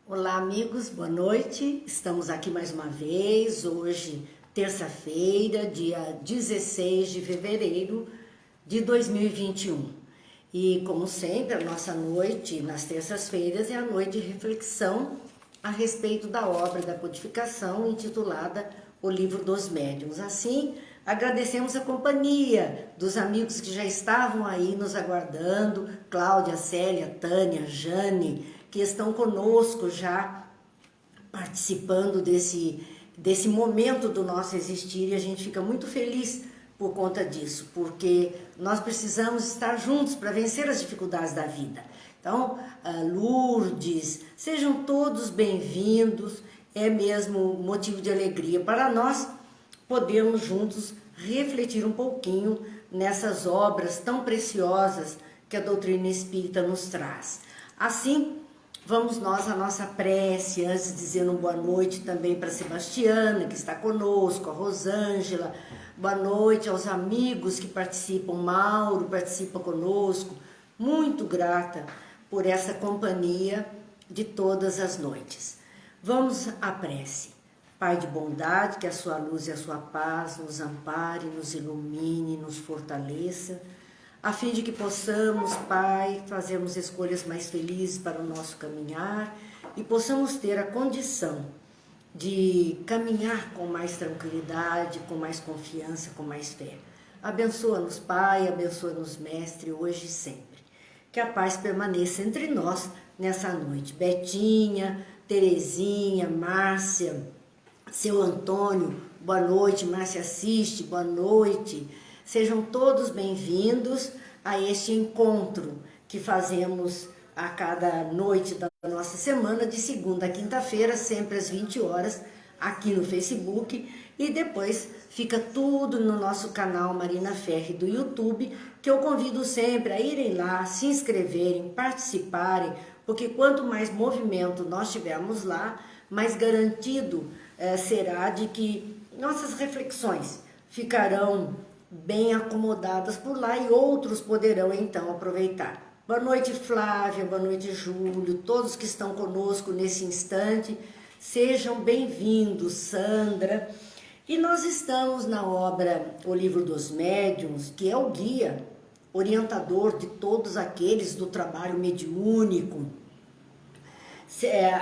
Olá, amigos, boa noite. Estamos aqui mais uma vez, hoje, terça-feira, dia 16 de fevereiro de 2021. E, como sempre, a nossa noite nas terças-feiras é a noite de reflexão a respeito da obra da codificação intitulada O Livro dos Médiuns. Assim, agradecemos a companhia dos amigos que já estavam aí nos aguardando, Cláudia, Célia, Tânia, Jane, que estão conosco já participando desse momento do nosso existir, e a gente fica muito feliz por conta disso, porque nós precisamos estar juntos para vencer as dificuldades da vida. Então, Lourdes, sejam todos bem-vindos, é mesmo motivo de alegria para nós podermos juntos refletir um pouquinho nessas obras tão preciosas que a doutrina espírita nos traz. Assim, vamos nós à nossa prece, antes de dizer uma boa noite também para a Sebastiana, que está conosco, a Rosângela, boa noite aos amigos que participam, Mauro participa conosco, muito grata por essa companhia de todas as noites. Vamos à prece. Pai de bondade, que a sua luz e a sua paz nos ampare, nos ilumine, nos fortaleça, a fim de que possamos, Pai, fazermos escolhas mais felizes para o nosso caminhar e possamos ter a condição de caminhar com mais tranquilidade, com mais confiança, com mais fé. Abençoa-nos, Pai, abençoa-nos, Mestre, hoje e sempre. Que a paz permaneça entre nós nessa noite. Betinha, Terezinha, Márcia, seu Antônio, boa noite. Márcia assiste, boa noite. Sejam todos bem-vindos a este encontro que fazemos a cada noite da nossa semana, de segunda a quinta-feira, sempre às 20 horas, aqui no Facebook, e depois fica tudo no nosso canal Marina Ferri do YouTube, que eu convido sempre a irem lá, se inscreverem, participarem, porque quanto mais movimento nós tivermos lá, mais garantido será de que nossas reflexões ficarão bem acomodadas por lá e outros poderão então aproveitar. Boa noite, Flávia, boa noite, Júlio, todos que estão conosco nesse instante, sejam bem-vindos, Sandra. E nós estamos na obra O Livro dos Médiuns, que é o guia orientador de todos aqueles do trabalho mediúnico.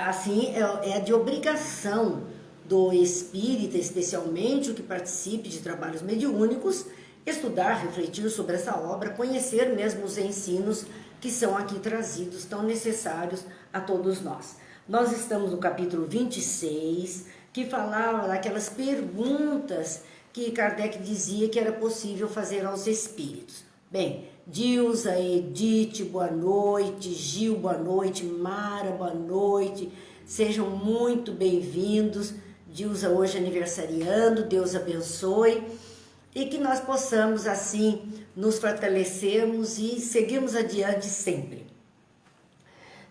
Assim, é de obrigação do espírita, especialmente o que participe de trabalhos mediúnicos, estudar, refletir sobre essa obra, conhecer mesmo os ensinos que são aqui trazidos, tão necessários a todos nós. Nós estamos no capítulo 26, que falava daquelas perguntas que Kardec dizia que era possível fazer aos espíritos. Bem, Dilza, Edith, boa noite, Gil, boa noite, Mara, boa noite, sejam muito bem-vindos. Dilza hoje aniversariando, Deus abençoe, e que nós possamos assim nos fortalecermos e seguirmos adiante sempre.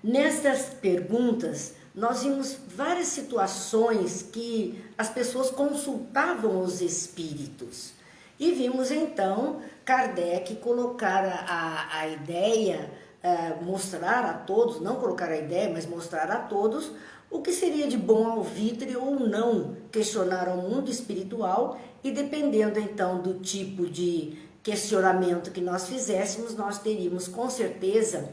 Nestas perguntas, nós vimos várias situações que as pessoas consultavam os espíritos, e vimos então Kardec colocar a ideia, mostrar a todos, não colocar a ideia, mas mostrar a todos o que seria de bom alvitre ou não questionar ao mundo espiritual, e dependendo então do tipo de questionamento que nós fizéssemos, nós teríamos com certeza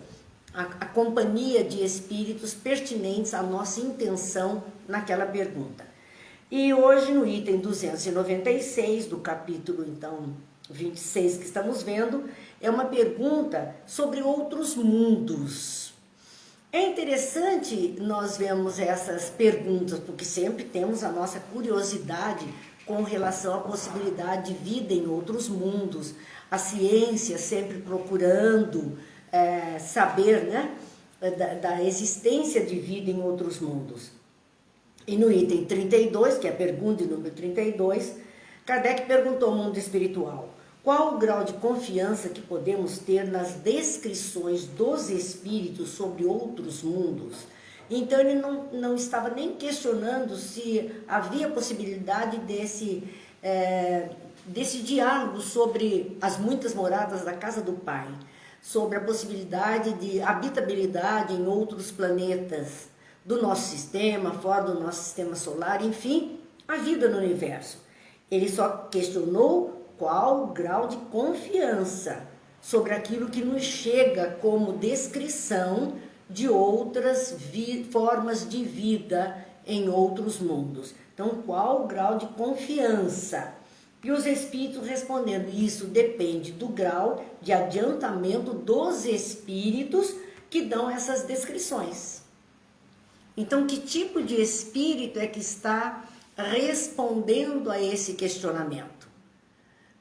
a companhia de espíritos pertinentes à nossa intenção naquela pergunta. E hoje no item 296 do capítulo então 26 que estamos vendo, é uma pergunta sobre outros mundos. É interessante nós vermos essas perguntas, porque sempre temos a nossa curiosidade com relação à possibilidade de vida em outros mundos, a ciência sempre procurando saber, né, da existência de vida em outros mundos. E no item 32, que é a pergunta de número 32, Kardec perguntou ao mundo espiritual: qual o grau de confiança que podemos ter nas descrições dos espíritos sobre outros mundos? Então ele não estava nem questionando se havia possibilidade desse diálogo sobre as muitas moradas da casa do Pai, sobre a possibilidade de habitabilidade em outros planetas, do nosso sistema, fora do nosso sistema solar, enfim, a vida no universo. Ele só questionou qual o grau de confiança sobre aquilo que nos chega como descrição de outras formas de vida em outros mundos. Então, qual o grau de confiança? E os espíritos respondendo, isso depende do grau de adiantamento dos espíritos que dão essas descrições. Então, que tipo de espírito é que está respondendo a esse questionamento?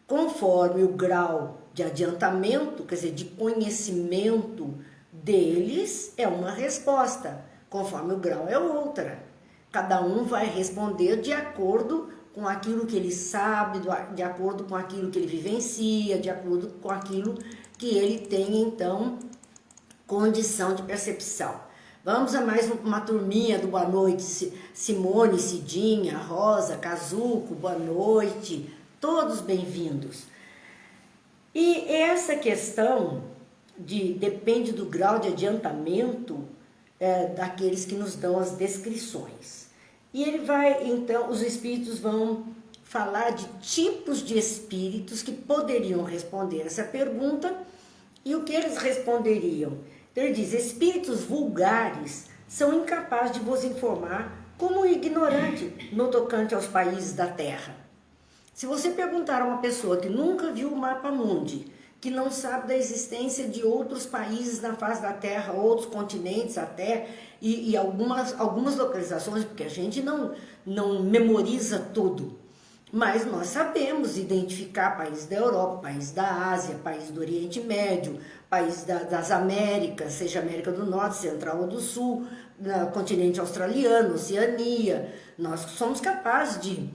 Conforme o grau de adiantamento, quer dizer, de conhecimento deles, é uma resposta. Conforme o grau é outra. Cada um vai responder de acordo com aquilo que ele sabe, de acordo com aquilo que ele vivencia, de acordo com aquilo que ele tem, então, condição de percepção. Vamos a mais uma turminha do boa noite. Simone, Cidinha, Rosa, Cazuco, boa noite. Todos bem-vindos. E essa questão depende do grau de adiantamento daqueles que nos dão as descrições. E ele vai, então, os espíritos vão falar de tipos de espíritos que poderiam responder essa pergunta e o que eles responderiam. Então ele diz, espíritos vulgares são incapazes de vos informar como ignorante no tocante aos países da Terra. Se você perguntar a uma pessoa que nunca viu o mapa mundi, que não sabe da existência de outros países na face da Terra, outros continentes até, e algumas localizações, porque a gente não memoriza tudo, mas nós sabemos identificar países da Europa, países da Ásia, países do Oriente Médio, países das Américas, seja América do Norte, Central ou do Sul, continente australiano, Oceania. Nós somos capazes de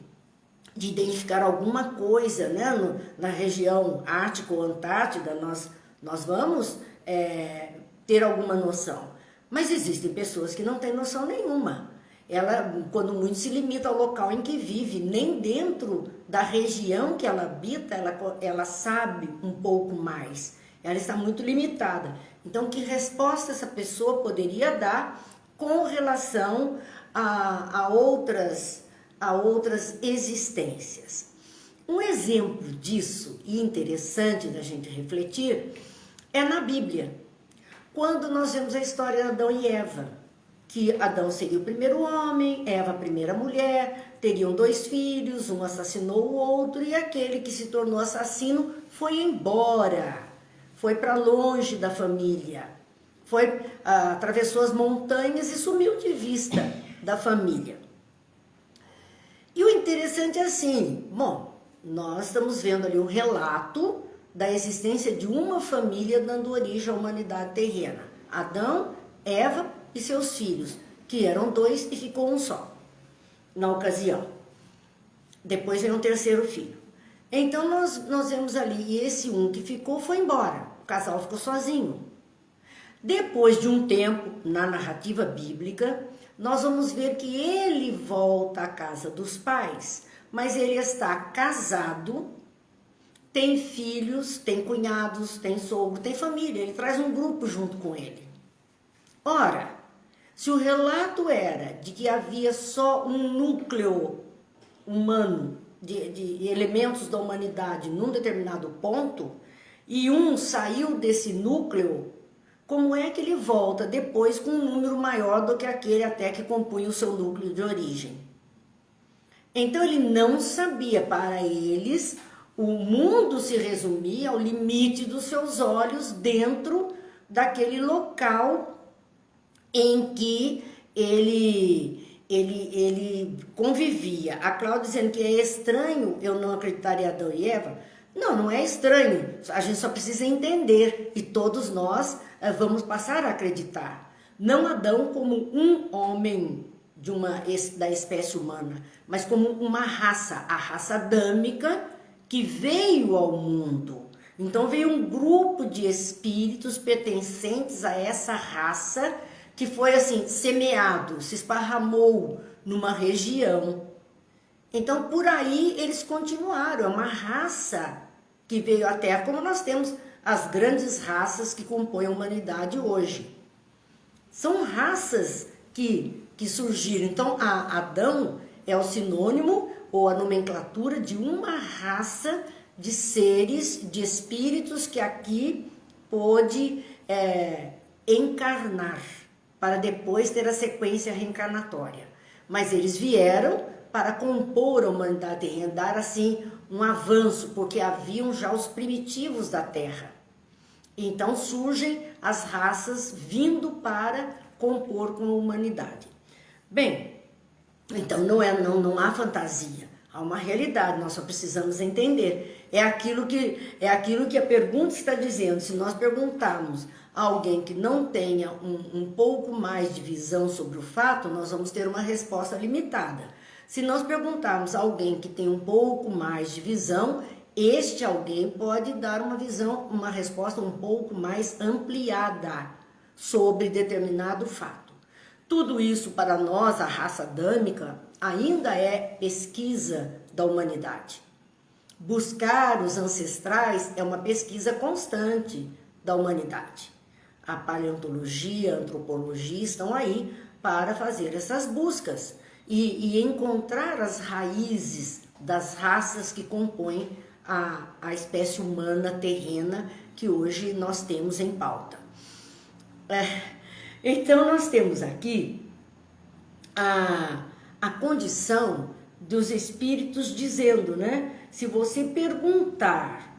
identificar alguma coisa, né? Na região Ártica ou Antártida, nós vamos ter alguma noção. Mas existem pessoas que não têm noção nenhuma. Ela, quando muito, se limita ao local em que vive, nem dentro da região que ela habita, ela sabe um pouco mais. Ela está muito limitada. Então, que resposta essa pessoa poderia dar com relação a outras existências? Um exemplo disso, e interessante da gente refletir, é na Bíblia. Quando nós vemos a história de Adão e Eva, que Adão seria o primeiro homem, Eva a primeira mulher, teriam 2 filhos, um assassinou o outro, e aquele que se tornou assassino foi embora, foi para longe da família, atravessou as montanhas e sumiu de vista da família. E o interessante é assim, bom, nós estamos vendo ali o relato da existência de uma família dando origem à humanidade terrena. Adão, Eva e seus filhos, que eram 2 e ficou um só, na ocasião. Depois veio um terceiro filho. Então nós vemos ali, e esse um que ficou foi embora, o casal ficou sozinho. Depois de um tempo, na narrativa bíblica, nós vamos ver que ele volta à casa dos pais, mas ele está casado, tem filhos, tem cunhados, tem sogro, tem família, ele traz um grupo junto com ele. Ora, se o relato era de que havia só um núcleo humano, de elementos da humanidade num determinado ponto, e um saiu desse núcleo, como é que ele volta depois com um número maior do que aquele até que compunha o seu núcleo de origem? Então ele não sabia, para eles, o mundo se resumia ao limite dos seus olhos dentro daquele local em que ele convivia. A Cláudia dizendo que é estranho eu não acreditar em Adão e Eva. Não é estranho, a gente só precisa entender e todos nós vamos passar a acreditar. Não Adão como um homem da espécie humana, mas como uma raça, a raça adâmica que veio ao mundo. Então veio um grupo de espíritos pertencentes a essa raça que foi assim, semeado, se esparramou numa região. Então por aí eles continuaram, é uma raça que veio à Terra, como nós temos as grandes raças que compõem a humanidade hoje. São raças que que surgiram. Então, Adão é o sinônimo ou a nomenclatura de uma raça de seres, de espíritos que aqui pôde encarnar, para depois ter a sequência reencarnatória. Mas eles vieram para compor a humanidade terrena, dar assim um avanço, porque haviam já os primitivos da Terra. Então surgem as raças vindo para compor com a humanidade. Bem, então não há fantasia, há uma realidade, nós só precisamos entender. É aquilo que a pergunta está dizendo. Se nós perguntarmos a alguém que não tenha um pouco mais de visão sobre o fato, nós vamos ter uma resposta limitada. Se nós perguntarmos a alguém que tem um pouco mais de visão, este alguém pode dar uma resposta um pouco mais ampliada sobre determinado fato. Tudo isso para nós, a raça adâmica, ainda é pesquisa da humanidade. Buscar os ancestrais é uma pesquisa constante da humanidade. A paleontologia, a antropologia estão aí para fazer essas buscas e encontrar as raízes das raças que compõem a espécie humana terrena que hoje nós temos em pauta. Então, nós temos aqui a condição dos espíritos dizendo, né? Se você perguntar,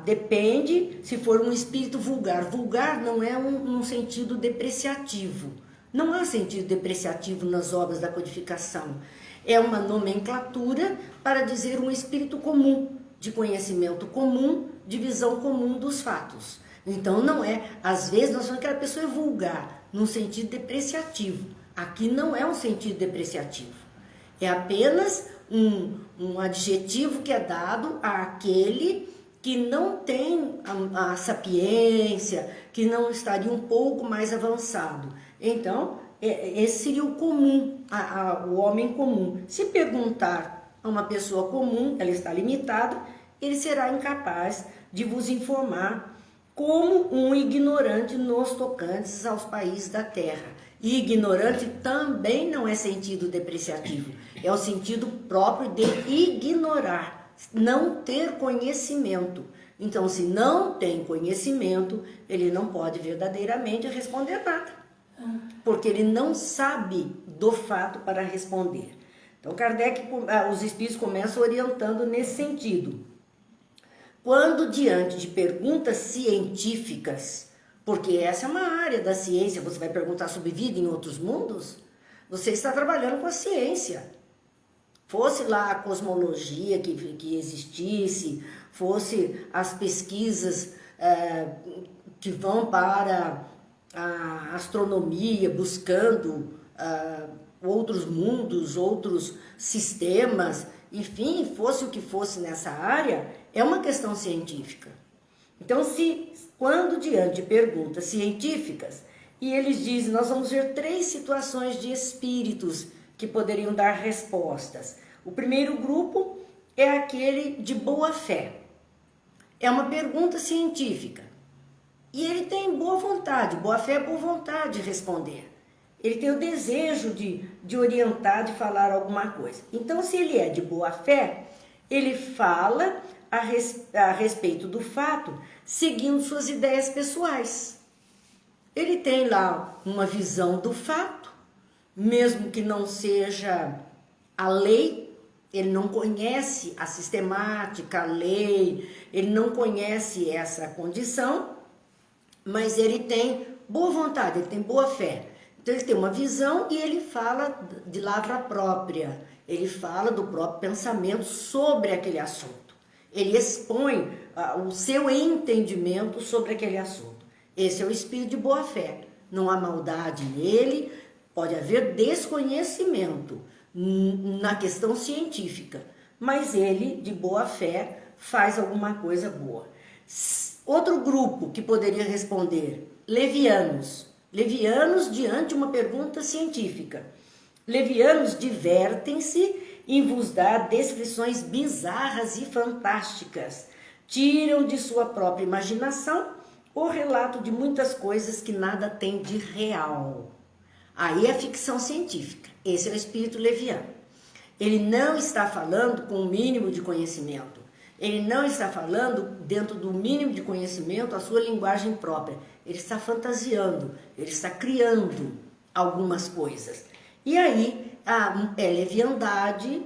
depende se for um espírito vulgar. Vulgar não é um sentido depreciativo. Não há sentido depreciativo nas obras da codificação. É uma nomenclatura para dizer um espírito comum, de conhecimento comum, de visão comum dos fatos. Então não é, às vezes nós falamos que a pessoa é vulgar, num sentido depreciativo. Aqui não é um sentido depreciativo. É apenas um adjetivo que é dado àquele que não tem a sapiência, que não estaria um pouco mais avançado. Então, esse seria o comum, o homem comum. Se perguntar a uma pessoa comum, ela está limitada, ele será incapaz de vos informar como um ignorante nos tocantes aos países da terra. E ignorante também não é sentido depreciativo, é o sentido próprio de ignorar, não ter conhecimento. Então, se não tem conhecimento, ele não pode verdadeiramente responder nada, porque ele não sabe do fato para responder. Então, Kardec, os espíritos começam orientando nesse sentido. Quando diante de perguntas científicas, porque essa é uma área da ciência, você vai perguntar sobre vida em outros mundos, você está trabalhando com a ciência. Fosse lá a cosmologia que existisse, fosse as pesquisas que vão para a astronomia, buscando outros mundos, outros sistemas, enfim, fosse o que fosse nessa área, é uma questão científica. Então, quando diante de perguntas científicas, e eles dizem, nós vamos ver 3 situações de espíritos que poderiam dar respostas. O primeiro grupo é aquele de boa fé. É uma pergunta científica. E ele tem boa vontade, boa fé é boa vontade de responder. Ele tem o desejo de orientar, de falar alguma coisa. Então, se ele é de boa fé, ele fala a respeito do fato, seguindo suas ideias pessoais. Ele tem lá uma visão do fato, mesmo que não seja a lei, ele não conhece a sistemática, a lei, ele não conhece essa condição, mas ele tem boa vontade, ele tem boa fé. Então ele tem uma visão e ele fala de lavra própria, ele fala do próprio pensamento sobre aquele assunto. Ele expõe o seu entendimento sobre aquele assunto. Esse é o espírito de boa fé. Não há maldade nele, pode haver desconhecimento na questão científica, mas ele, de boa fé, faz alguma coisa boa. Outro grupo que poderia responder, levianos. Levianos diante de uma pergunta científica. Levianos divertem-se em vos dar descrições bizarras e fantásticas. Tiram de sua própria imaginação o relato de muitas coisas que nada tem de real. Aí é ficção científica. Esse é o espírito leviano. Ele não está falando com o mínimo de conhecimento. Ele não está falando dentro do mínimo de conhecimento a sua linguagem própria. Ele está fantasiando, ele está criando algumas coisas. E aí é leviandade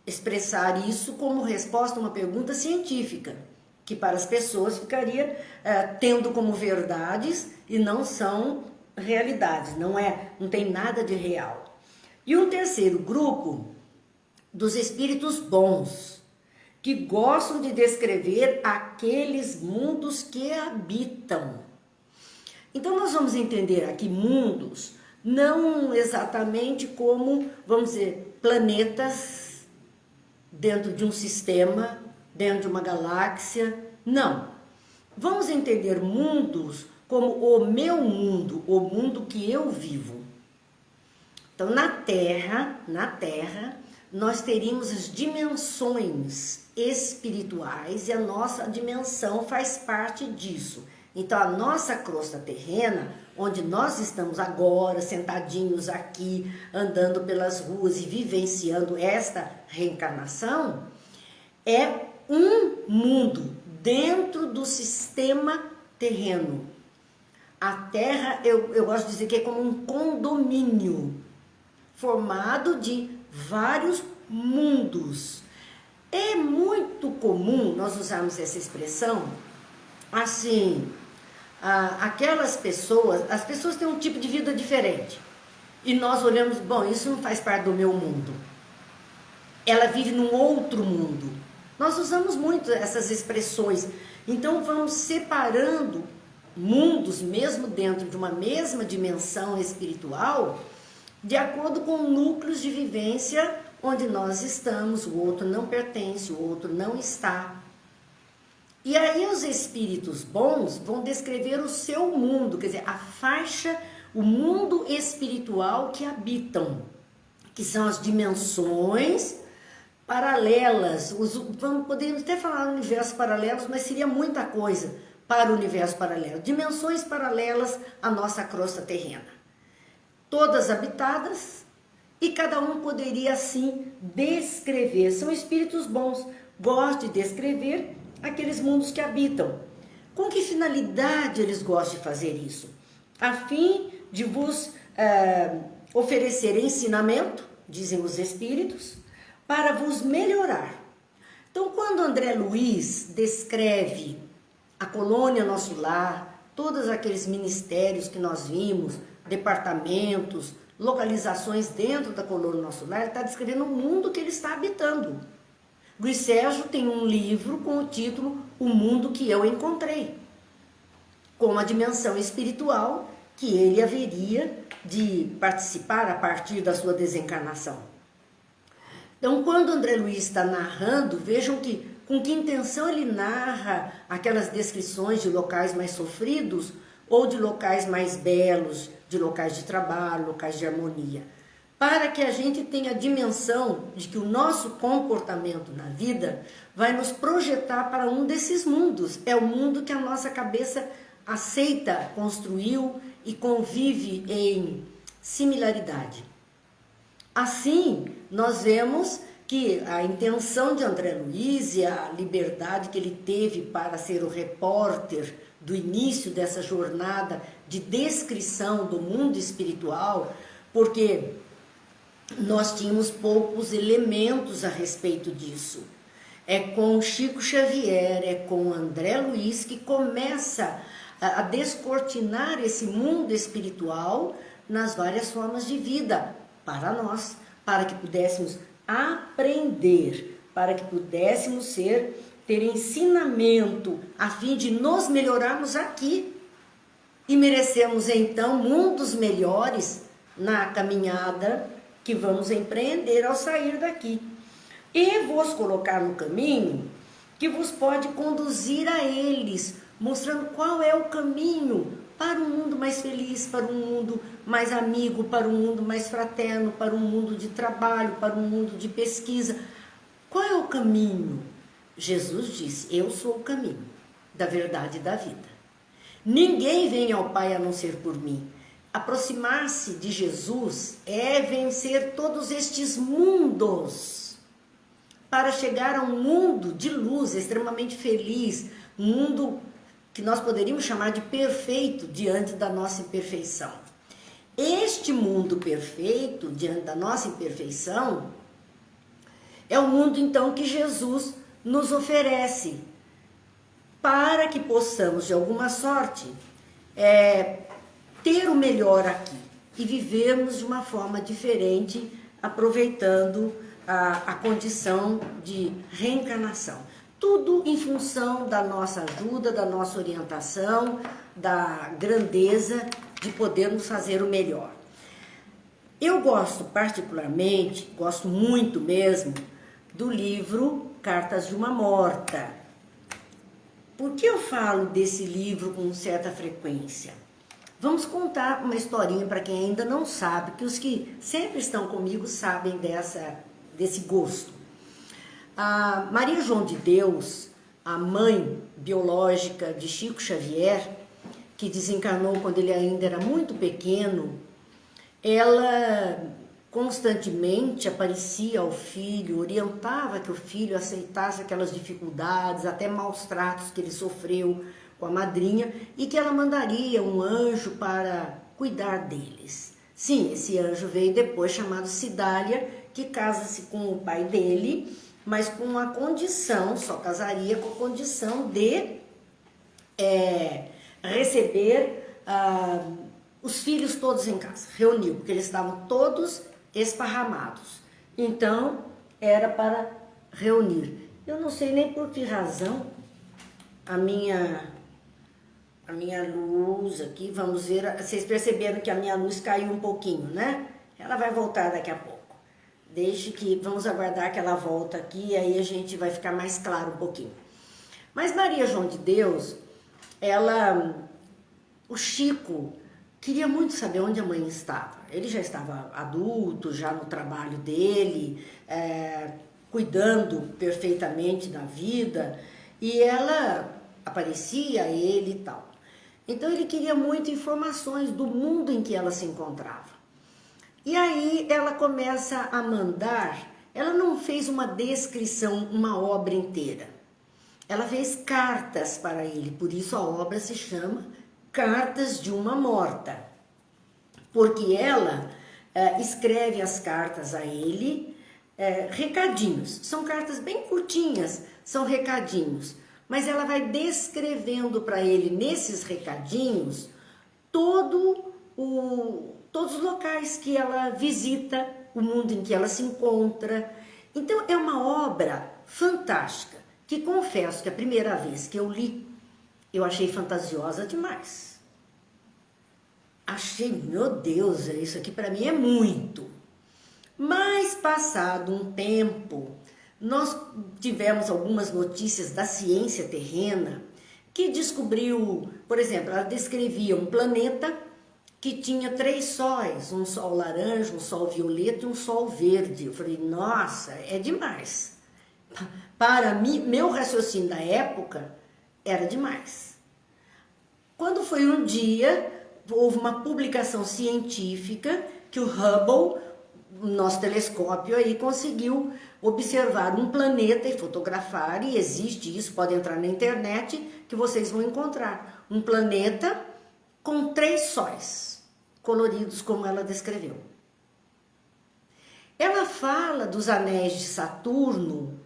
expressar isso como resposta a uma pergunta científica, que para as pessoas ficaria tendo como verdades e não são realidades, não tem nada de real. E um terceiro grupo dos espíritos bons, que gostam de descrever aqueles mundos que habitam. Então nós vamos entender aqui mundos, não exatamente como, vamos dizer, planetas dentro de um sistema, dentro de uma galáxia, não. Vamos entender mundos como o meu mundo, o mundo que eu vivo. Então na Terra, nós teríamos as dimensões espirituais e a nossa dimensão faz parte disso. Então a nossa crosta terrena, onde nós estamos agora, sentadinhos aqui, andando pelas ruas e vivenciando esta reencarnação, é um mundo dentro do sistema terreno. A Terra, eu gosto de dizer que é como um condomínio formado de vários mundos. É muito comum nós usarmos essa expressão assim, aquelas pessoas, as pessoas têm um tipo de vida diferente e nós olhamos, bom, isso não faz parte do meu mundo, ela vive num outro mundo. Nós usamos muito essas expressões, então vamos separando mundos mesmo dentro de uma mesma dimensão espiritual, de acordo com núcleos de vivência onde nós estamos, o outro não pertence, o outro não está. E aí os espíritos bons vão descrever o seu mundo, quer dizer, a faixa, o mundo espiritual que habitam, que são as dimensões paralelas. Poderíamos até falar universos paralelos, mas seria muita coisa para o universo paralelo. Dimensões paralelas à nossa crosta terrena. Todas habitadas, e cada um poderia assim descrever. São espíritos bons, gostam de descrever aqueles mundos que habitam. Com que finalidade eles gostam de fazer isso? A fim de vos oferecer ensinamento, dizem os espíritos, para vos melhorar. Então, quando André Luiz descreve a colônia Nosso Lar, todos aqueles ministérios que nós vimos, departamentos, localizações dentro da colônia Nosso Lar, ele está descrevendo o mundo que ele está habitando. Luiz Sérgio tem um livro com o título O Mundo que Eu Encontrei, com a dimensão espiritual que ele haveria de participar a partir da sua desencarnação. Então, quando André Luiz está narrando, vejam com que intenção ele narra aquelas descrições de locais mais sofridos ou de locais mais belos, de locais de trabalho, locais de harmonia, para que a gente tenha a dimensão de que o nosso comportamento na vida vai nos projetar para um desses mundos. É o mundo que a nossa cabeça aceita, construiu e convive em similaridade. Assim, nós vemos que a intenção de André Luiz e a liberdade que ele teve para ser o repórter do início dessa jornada de descrição do mundo espiritual, porque nós tínhamos poucos elementos a respeito disso. É com Chico Xavier, é com André Luiz que começa a descortinar esse mundo espiritual nas várias formas de vida para nós, para que pudéssemos aprender, para que pudéssemos ter ensinamento a fim de nos melhorarmos aqui e merecemos então mundos melhores na caminhada que vamos empreender ao sair daqui. E vos colocar no caminho que vos pode conduzir a eles, mostrando qual é o caminho para um mundo mais feliz, para um mundo mais amigo, para um mundo mais fraterno, para um mundo de trabalho, para um mundo de pesquisa. Qual é o caminho? Jesus disse, eu sou o caminho da verdade e da vida. Ninguém vem ao Pai a não ser por mim. aproximar-se de Jesus é vencer todos estes mundos para chegar a um mundo de luz, extremamente feliz, um mundo que nós poderíamos chamar de perfeito diante da nossa imperfeição. Este mundo perfeito, diante da nossa imperfeição, é o mundo então que Jesus nos oferece para que possamos, de alguma sorte, ter o melhor aqui e vivermos de uma forma diferente, aproveitando a condição de reencarnação. Tudo em função da nossa ajuda, da nossa orientação, da grandeza de podermos fazer o melhor. Eu gosto particularmente, gosto muito mesmo, do livro Cartas de uma Morta. Por que eu falo desse livro com certa frequência? Vamos contar uma historinha para quem ainda não sabe, que os que sempre estão comigo sabem desse gosto. A Maria João de Deus, a mãe biológica de Chico Xavier, que desencarnou quando ele ainda era muito pequeno, ela constantemente aparecia ao filho, orientava que o filho aceitasse aquelas dificuldades, até maus tratos que ele sofreu com a madrinha, e que ela mandaria um anjo para cuidar deles. Sim, esse anjo veio depois, chamado Cidália, que casa-se com o pai dele, mas com uma condição, só casaria com a condição de receber os filhos todos em casa, reuniu, porque eles estavam todos esparramados. Então, era para reunir. Eu não sei nem por que razão a minha luz aqui, vamos ver, vocês perceberam que a minha luz caiu um pouquinho, né? Ela vai voltar daqui a pouco. Vamos aguardar que ela volta aqui, aí a gente vai ficar mais claro um pouquinho. Mas Maria João de Deus, o Chico queria muito saber onde a mãe estava. Ele já estava adulto, já no trabalho dele, cuidando perfeitamente da vida, e ela aparecia a ele e tal. Então ele queria muito informações do mundo em que ela se encontrava. E aí ela começa a mandar, ela não fez uma descrição, uma obra inteira. Ela fez cartas para ele, por isso a obra se chama Cartas de uma Morta. Porque ela escreve as cartas a ele, recadinhos. São cartas bem curtinhas, são recadinhos. Mas ela vai descrevendo para ele, nesses recadinhos, todos os locais que ela visita, o mundo em que ela se encontra. Então, é uma obra fantástica, que confesso que a primeira vez que eu li, eu achei fantasiosa demais. Achei, meu Deus, isso aqui para mim é muito. Mas, passado um tempo, nós tivemos algumas notícias da ciência terrena que descobriu, por exemplo, ela descrevia um planeta que tinha 3 sóis, um sol laranja, um sol violeta e um sol verde. Eu falei, nossa, é demais. Para mim, meu raciocínio da época era demais. Quando foi um dia, houve uma publicação científica que o Hubble, nosso telescópio aí, conseguiu observar um planeta e fotografar, e existe isso, pode entrar na internet que vocês vão encontrar. Um planeta com 3 sóis coloridos, como ela descreveu. Ela fala dos anéis de Saturno,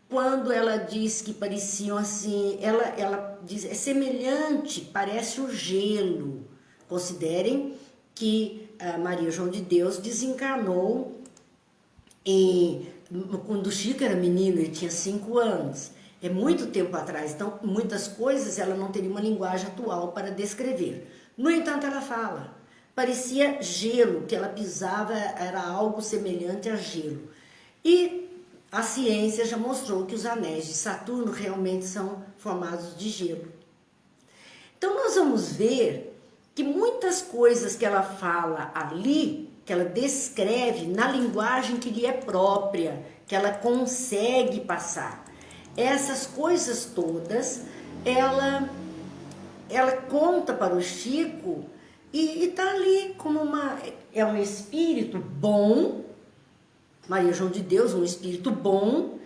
quando ela diz que pareciam assim, ela diz, é semelhante, parece o gelo. Considerem que a Maria João de Deus desencarnou quando o Chico era menino, ele tinha 5 anos. É muito tempo atrás, então muitas coisas ela não teria uma linguagem atual para descrever. No entanto, ela fala, parecia gelo, que ela pisava era algo semelhante a gelo. E a ciência já mostrou que os anéis de Saturno realmente são formados de gelo. Então nós vamos ver que muitas coisas que ela fala ali, que ela descreve na linguagem que lhe é própria, que ela consegue passar. Essas coisas todas, ela conta para o Chico E tá ali como é um espírito bom, Maria João de Deus, um espírito bom,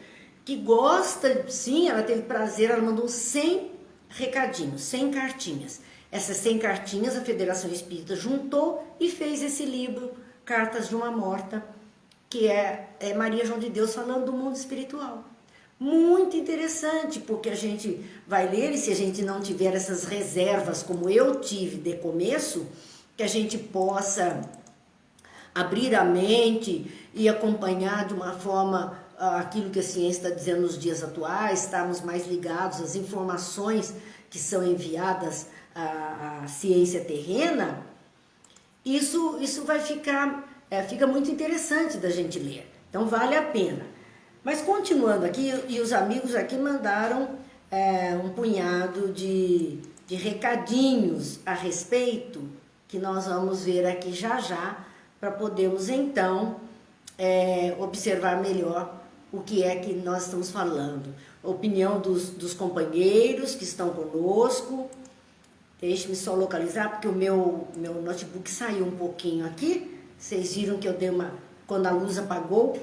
que gosta, sim, ela teve prazer, ela mandou 100 recadinhos, 100 cartinhas. Essas 100 cartinhas a Federação Espírita juntou e fez esse livro, Cartas de uma Morta, que é Maria João de Deus falando do mundo espiritual. Muito interessante, porque a gente vai ler, e se a gente não tiver essas reservas, como eu tive de começo, que a gente possa abrir a mente e acompanhar de uma forma aquilo que a ciência está dizendo nos dias atuais, estarmos mais ligados às informações que são enviadas à ciência terrena, isso vai fica muito interessante da gente ler. Então vale a pena. Mas continuando aqui, e os amigos aqui mandaram um punhado de recadinhos a respeito, que nós vamos ver aqui já, para podermos então observar melhor o que é que nós estamos falando. A opinião dos companheiros que estão conosco. Deixe-me só localizar, porque o meu notebook saiu um pouquinho aqui. Vocês viram que eu dei quando a luz apagou,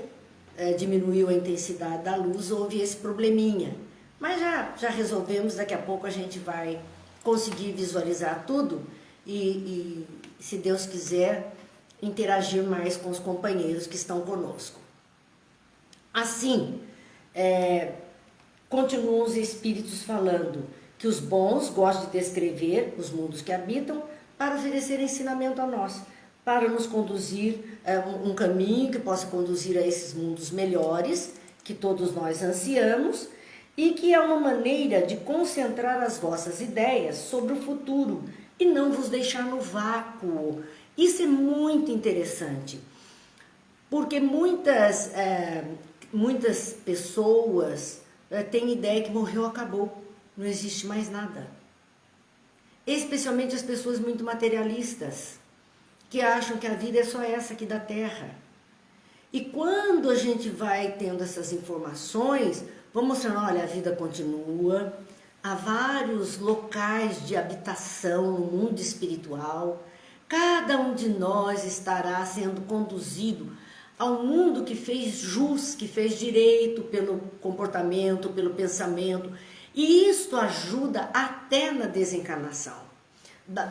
diminuiu a intensidade da luz, houve esse probleminha. Mas já resolvemos, daqui a pouco a gente vai conseguir visualizar tudo e se Deus quiser, interagir mais com os companheiros que estão conosco. Assim, continuam os espíritos falando que os bons gostam de descrever os mundos que habitam para oferecer ensinamento a nós, para nos conduzir um caminho que possa conduzir a esses mundos melhores que todos nós ansiamos e que é uma maneira de concentrar as vossas ideias sobre o futuro e não vos deixar no vácuo. Isso é muito interessante, porque muitas pessoas têm ideia que morreu, acabou, não existe mais nada. Especialmente as pessoas muito materialistas, que acham que a vida é só essa aqui da Terra. E quando a gente vai tendo essas informações, vamos mostrando, olha, a vida continua, há vários locais de habitação no mundo espiritual, cada um de nós estará sendo conduzido ao mundo que fez jus, que fez direito pelo comportamento, pelo pensamento, e isto ajuda até na desencarnação.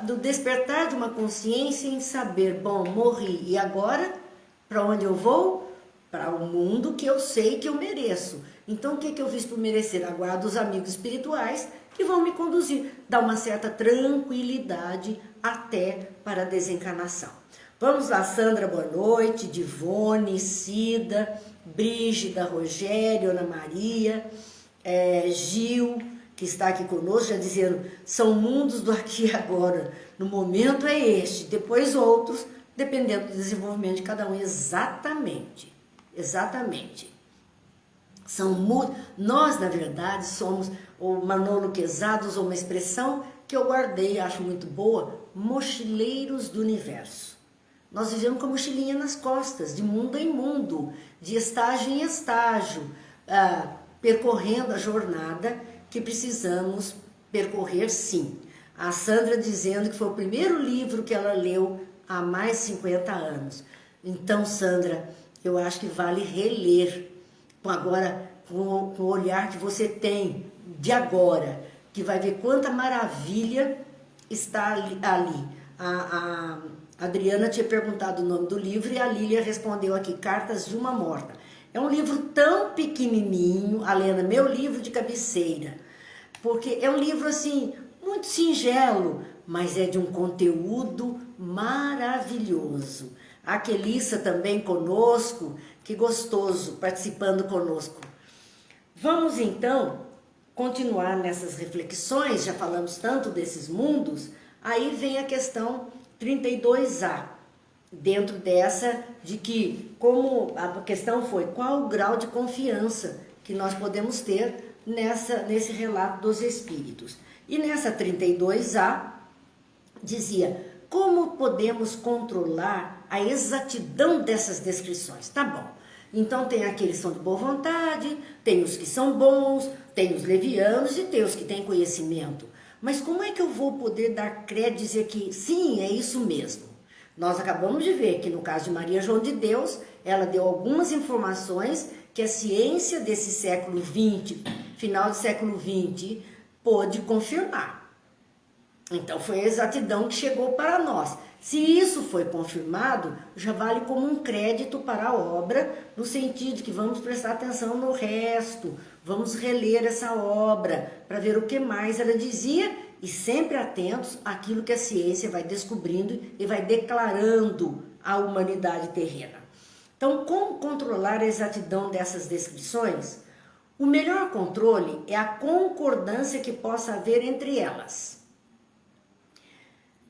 Do despertar de uma consciência em saber, bom, morri, e agora? Para onde eu vou? Para o mundo que eu sei que eu mereço. Então, o que eu fiz por merecer? Aguardo os amigos espirituais que vão me conduzir, dar uma certa tranquilidade até para a desencarnação. Vamos lá, Sandra, boa noite, Divone, Cida, Brígida, Rogério, Ana Maria, Gil, que está aqui conosco, já dizendo, são mundos do aqui e agora. No momento é este, depois outros, dependendo do desenvolvimento de cada um. Exatamente. Nós, na verdade, somos, o Manolo Quezado usou uma expressão que eu guardei, acho muito boa, mochileiros do universo. Nós vivemos com a mochilinha nas costas, de mundo em mundo, de estágio em estágio, percorrendo a jornada que precisamos percorrer, sim. A Sandra dizendo que foi o primeiro livro que ela leu há mais de 50 anos. Então, Sandra, eu acho que vale reler, agora com o olhar que você tem de agora, que vai ver quanta maravilha está ali. A Adriana tinha perguntado o nome do livro e a Lília respondeu aqui, Cartas de uma Morta. É um livro tão pequenininho, Alena, meu livro de cabeceira, porque é um livro assim, muito singelo, mas é de um conteúdo maravilhoso. A Quelissa também conosco, que gostoso, participando conosco. Vamos então continuar nessas reflexões, já falamos tanto desses mundos, aí vem a questão 32A, dentro dessa de que, como a questão foi, qual o grau de confiança que nós podemos ter nesse relato dos espíritos. E nessa 32A dizia, como podemos controlar a exatidão dessas descrições? Tá bom, então tem aqueles que são de boa vontade, tem os que são bons, tem os levianos e tem os que têm conhecimento. Mas como é que eu vou poder dar crédito e dizer que sim, é isso mesmo? Nós acabamos de ver que no caso de Maria João de Deus, ela deu algumas informações que a ciência desse século XX, final do século XX, pôde confirmar. Então foi a exatidão que chegou para nós. Se isso foi confirmado, já vale como um crédito para a obra, no sentido de que vamos prestar atenção no resto, vamos reler essa obra para ver o que mais ela dizia e sempre atentos àquilo que a ciência vai descobrindo e vai declarando à humanidade terrena. Então, como controlar a exatidão dessas descrições? O melhor controle é a concordância que possa haver entre elas.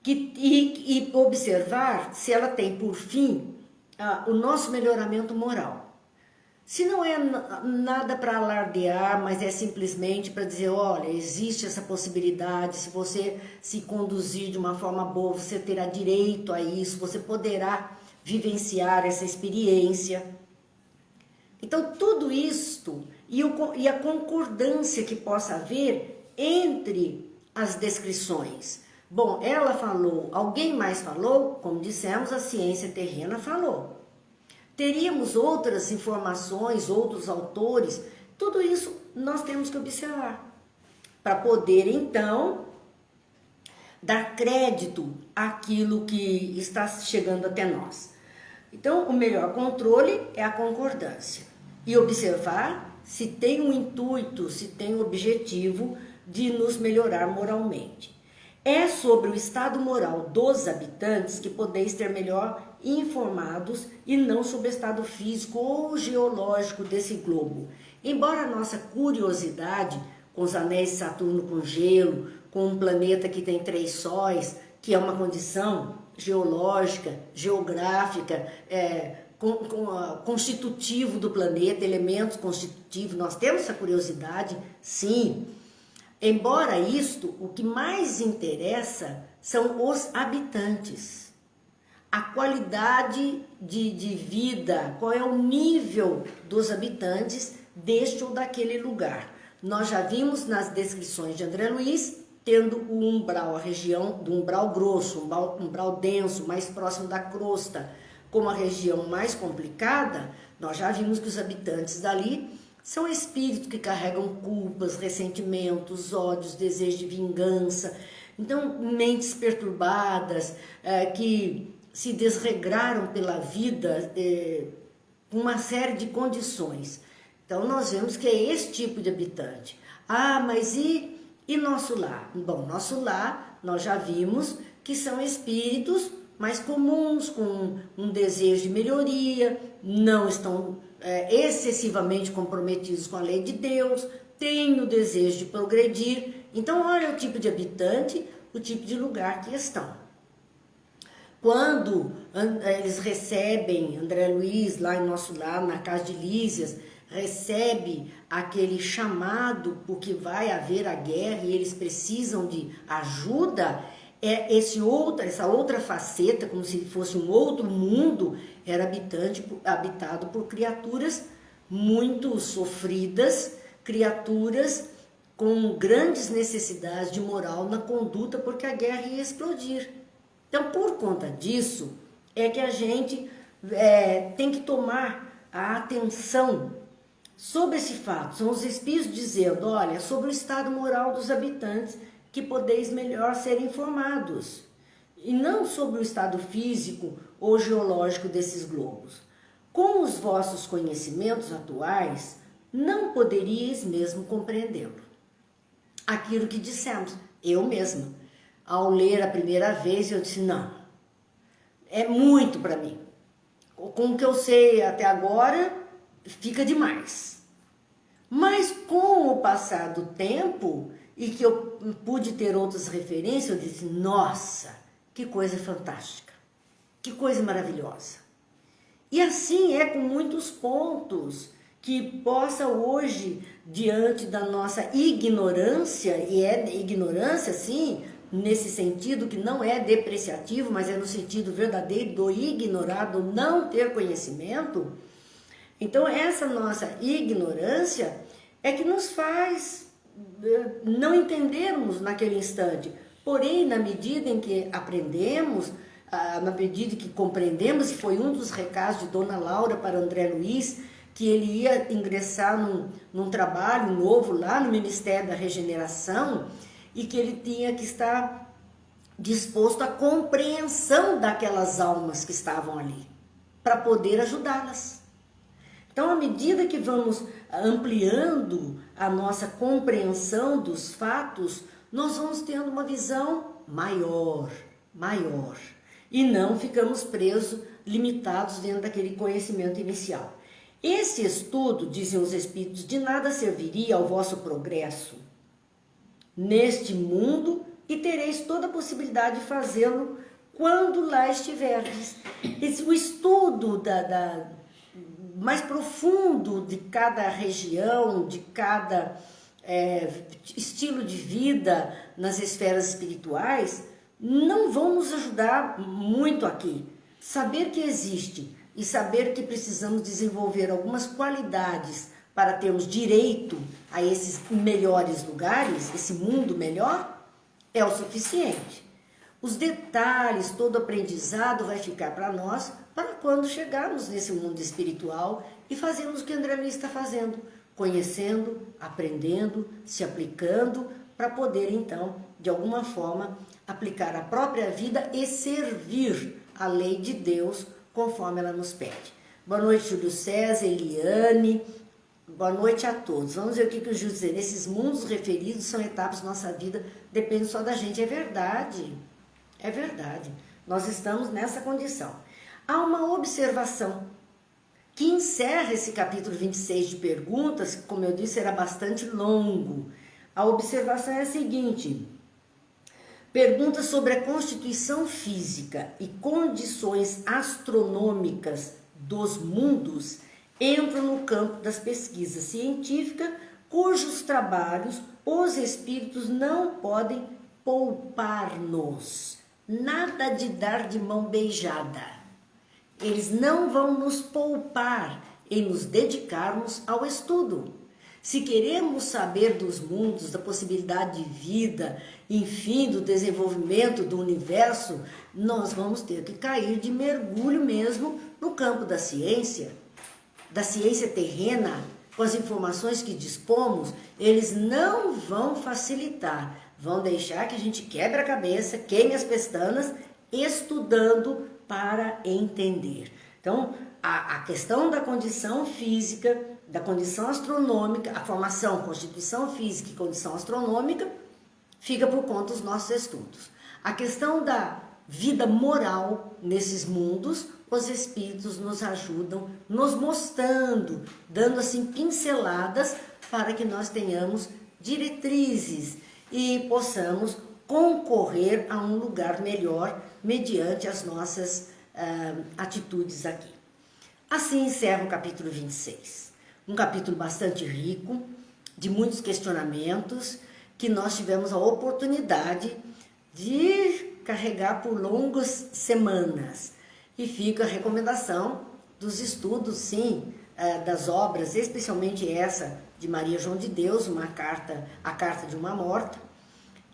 E observar se ela tem por fim o nosso melhoramento moral. Se não é nada para alardear, mas é simplesmente para dizer, olha, existe essa possibilidade, se você se conduzir de uma forma boa, você terá direito a isso, você poderá vivenciar essa experiência. Então, tudo isto e a concordância que possa haver entre as descrições. Bom, ela falou, alguém mais falou, como dissemos, a ciência terrena falou. Teríamos outras informações, outros autores, tudo isso nós temos que observar, para poder então dar crédito àquilo que está chegando até nós. Então, o melhor controle é a concordância e observar se tem um intuito, se tem um objetivo de nos melhorar moralmente. É sobre o estado moral dos habitantes que podeis ter melhor informados e não sobre o estado físico ou geológico desse globo. Embora a nossa curiosidade com os anéis de Saturno com gelo, com um planeta que tem 3 sóis, que é uma condição geológica, geográfica, constitutivo do planeta, elementos constitutivos, nós temos essa curiosidade, sim. Embora isto, o que mais interessa são os habitantes. A qualidade de vida, qual é o nível dos habitantes deste ou daquele lugar. Nós já vimos nas descrições de André Luiz, tendo o umbral, a região do umbral grosso, umbral denso, mais próximo da crosta, como a região mais complicada, nós já vimos que os habitantes dali são espíritos que carregam culpas, ressentimentos, ódios, desejos de vingança. Então, mentes perturbadas, que se desregraram pela vida com uma série de condições. Então, nós vemos que é esse tipo de habitante. Ah, mas e nosso lar? Bom, nosso lar, nós já vimos que são espíritos mais comuns, com um desejo de melhoria, não estão excessivamente comprometidos com a lei de Deus, têm o desejo de progredir. Então, olha o tipo de habitante, o tipo de lugar que estão. Quando eles recebem, André Luiz, lá em nosso lar, na casa de Lísias, recebe aquele chamado porque vai haver a guerra e eles precisam de ajuda, essa outra faceta, como se fosse um outro mundo, era habitado por criaturas muito sofridas, criaturas com grandes necessidades de moral na conduta, porque a guerra ia explodir. Então, por conta disso, é que a gente tem que tomar a atenção sobre esse fato. São os espíritos dizendo, olha, sobre o estado moral dos habitantes, que podeis melhor ser informados, e não sobre o estado físico ou geológico desses globos. Com os vossos conhecimentos atuais, não poderíeis mesmo compreendê-lo. Aquilo que dissemos, eu mesma, ao ler a primeira vez, eu disse, não, é muito para mim. Com o que eu sei até agora, fica demais. Mas com o passar do tempo, e que eu pude ter outras referências, eu disse, nossa, que coisa fantástica, que coisa maravilhosa. E assim é com muitos pontos que possa hoje, diante da nossa ignorância, e é ignorância sim, nesse sentido que não é depreciativo, mas é no sentido verdadeiro do ignorar, do não ter conhecimento. Então essa nossa ignorância é que nos faz não entendermos naquele instante. Porém, na medida em que aprendemos, na medida que compreendemos, e foi um dos recados de Dona Laura para André Luiz, que ele ia ingressar num trabalho novo lá no Ministério da Regeneração, e que ele tinha que estar disposto à compreensão daquelas almas que estavam ali, para poder ajudá-las. Então, à medida que vamos ampliando a nossa compreensão dos fatos, nós vamos tendo uma visão maior, e não ficamos presos, limitados dentro daquele conhecimento inicial. Esse estudo, dizem os Espíritos, de nada serviria ao vosso progresso neste mundo, e tereis toda a possibilidade de fazê-lo quando lá estiverdes. O estudo mais profundo de cada região, de cada estilo de vida nas esferas espirituais, não vão nos ajudar muito aqui. Saber que existe e saber que precisamos desenvolver algumas qualidades para termos direito a esses melhores lugares, esse mundo melhor, é o suficiente. Os detalhes, todo aprendizado vai ficar para nós para quando chegarmos nesse mundo espiritual e fazermos o que André Luiz está fazendo, conhecendo, aprendendo, se aplicando, para poder então, de alguma forma, aplicar a própria vida e servir a lei de Deus conforme ela nos pede. Boa noite, Júlio César, Eliane, boa noite a todos. Vamos ver o que o Júlio diz. Esses mundos referidos são etapas da nossa vida, depende só da gente. É verdade, é verdade. Nós estamos nessa condição. Há uma observação que encerra esse capítulo 26 de perguntas, que, como eu disse, era bastante longo. A observação é a seguinte: perguntas sobre a constituição física e condições astronômicas dos mundos entram no campo das pesquisas científicas, cujos trabalhos os espíritos não podem poupar-nos. Nada de dar de mão beijada. Eles não vão nos poupar em nos dedicarmos ao estudo. Se queremos saber dos mundos, da possibilidade de vida, enfim, do desenvolvimento do universo, nós vamos ter que cair de mergulho mesmo no campo da ciência terrena, com as informações que dispomos. Eles não vão facilitar, vão deixar que a gente quebre a cabeça, queime as pestanas, estudando para entender. Então, a questão da condição física, da condição astronômica, a formação, constituição física e condição astronômica, fica por conta dos nossos estudos. A questão da vida moral nesses mundos, os espíritos nos ajudam, nos mostrando, dando assim pinceladas para que nós tenhamos diretrizes e possamos concorrer a um lugar melhor mediante as nossas atitudes aqui. Assim encerra o capítulo 26. Um capítulo bastante rico, de muitos questionamentos, que nós tivemos a oportunidade de carregar por longas semanas. E fica a recomendação dos estudos, sim, das obras, especialmente essa de Maria João de Deus, a Carta de uma Morta,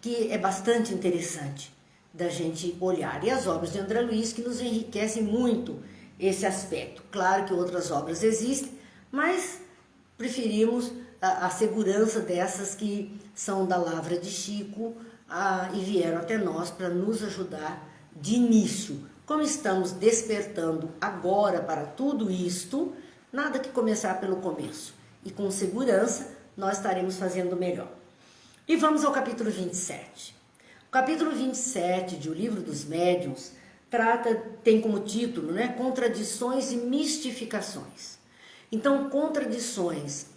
que é bastante interessante da gente olhar. E as obras de André Luiz, que nos enriquecem muito esse aspecto. Claro que outras obras existem, mas preferimos a segurança dessas que são da Lavra de Chico e vieram até nós para nos ajudar de início. Como estamos despertando agora para tudo isto, nada que começar pelo começo. E com segurança nós estaremos fazendo melhor. E vamos ao capítulo 27. O capítulo 27 de O Livro dos Médiuns tem como título, Contradições e Mistificações. Então, contradições